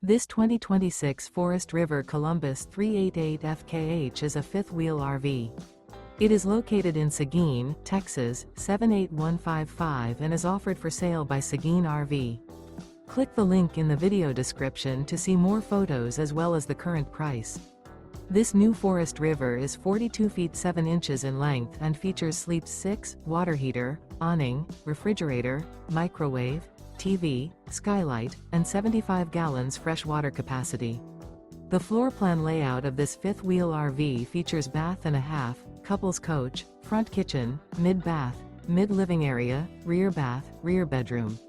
This 2026 Forest River Columbus 388 FKH is a fifth-wheel RV. It is located in Seguin, Texas, 78155 and is offered for sale by Seguin RV. Click the link in the video description to see more photos as well as the current price. This new Forest River is 42 feet 7 inches in length and features sleep 6, water heater, awning, refrigerator, microwave, TV, skylight, and 75 gallons fresh water capacity. The floor plan layout of this fifth-wheel RV features bath and a half, couples coach, front kitchen, mid-bath, mid-living area, rear bath, rear bedroom.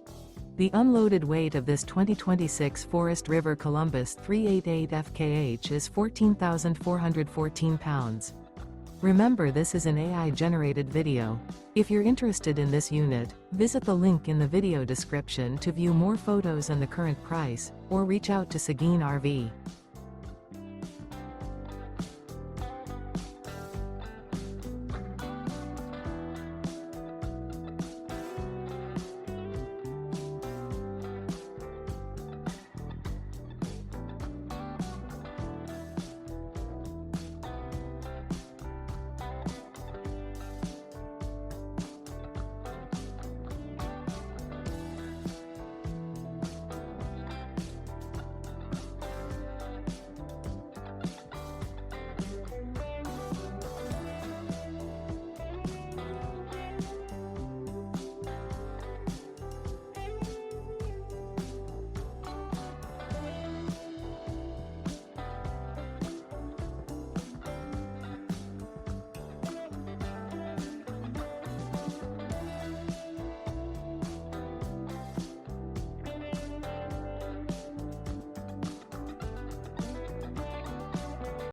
The unloaded weight of this 2026 Forest River Columbus 388 FKH is 14,414 pounds. Remember, this is an AI-generated video. If you're interested in this unit, visit the link in the video description to view more photos and the current price, or reach out to Seguin RV.